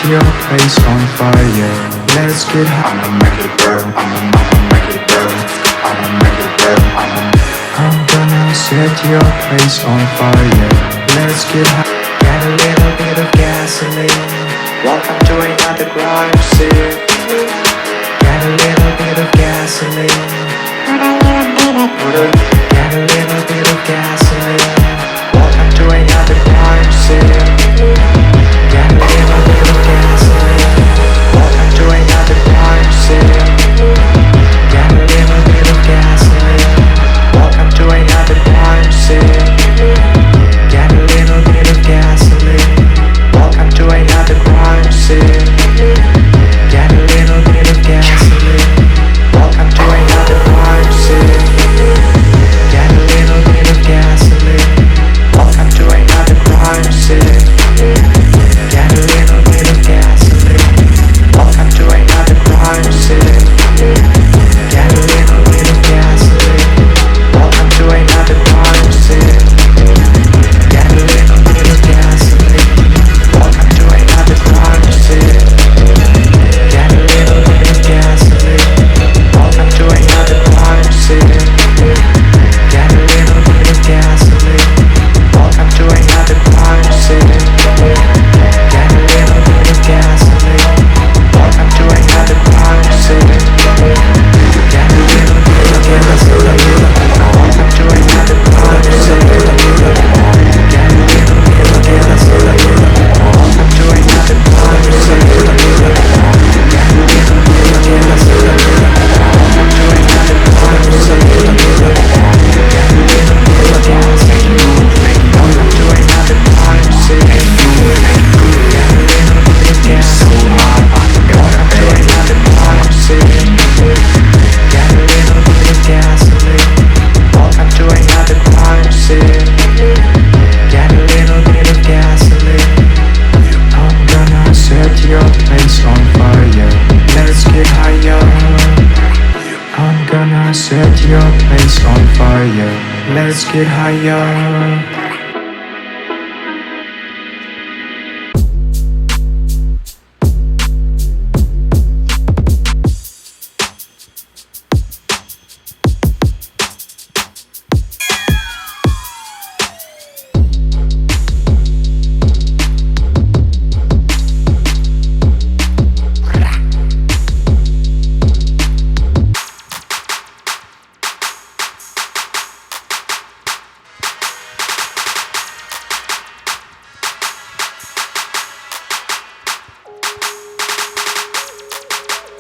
your place on fire. Let's get high. I'ma make it burn. I'ma make it burn. I'ma make it burn. I'm gonna set your place on fire. Let's get high. Got a little bit of gasoline. Welcome to another crime scene. Got a little bit of gasoline. Got a little bit of gasoline. Welcome to another crime scene. Got a little bit of gasoline. Welcome to another crime scene. Got a little bit of gasoline. Welcome to another crime scene. Got a little bit of gasoline. Welcome to another crime scene. Got a little bit of gasoline. Welcome to another crime scene. Got a little bit of gasoline. Welcome to another crime scene. Got a little bit of gasoline. Welcome to another crime scene. Got a little bit of gasoline. Welcome to another crime scene. Got a little bit of gasoline. Welcome to another crime scene. Got a little bit of gasoline. Welcome to another crime scene. Got a little bit of gasoline. Welcome to another crime scene. Got a little bit of gasoline. Welcome to another crime scene. Got a little bit of gasoline. Welcome to another crime scene. Got a little bit of gasoline. Welcome to another crime scene. Got a little bit of gasoline.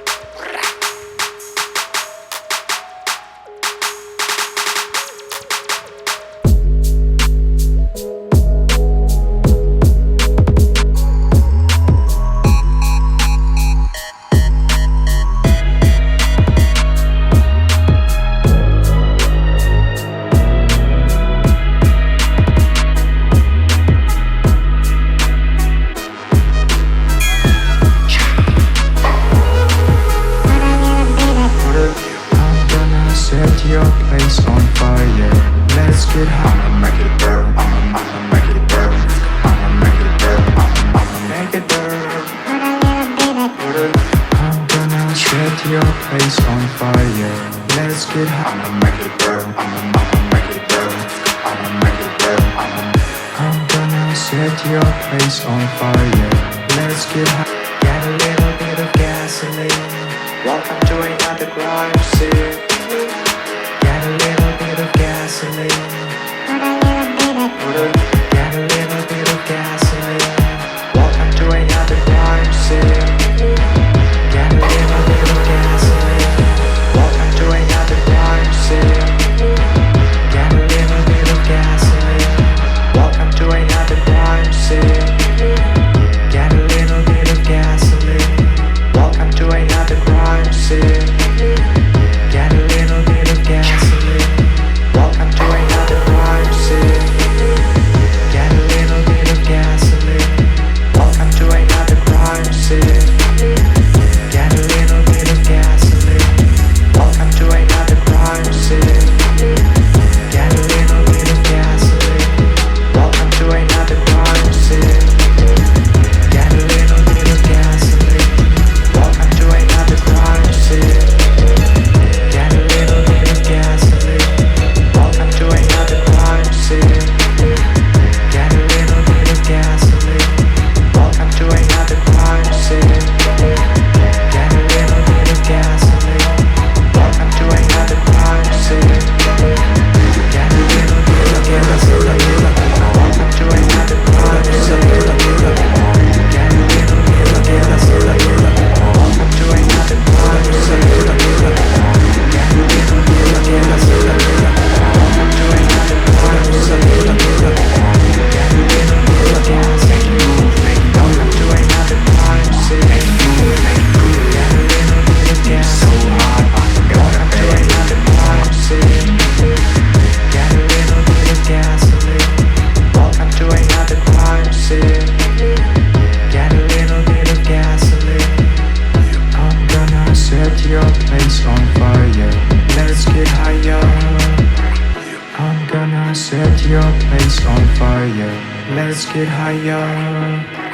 Welcome to another crime scene. Got a little bit of gasoline. Welcome to another crime scene. Got a little bit of gasoline. Welcome to another crime scene. Got a little bit of gasoline. Welcome to another crime scene. Got a little bit of gasoline. I'm gonna set your place on fire. Let's get higher. I'm gonna set your place on fire. Let's get higher. Welcome to another on fire. Let's get higher.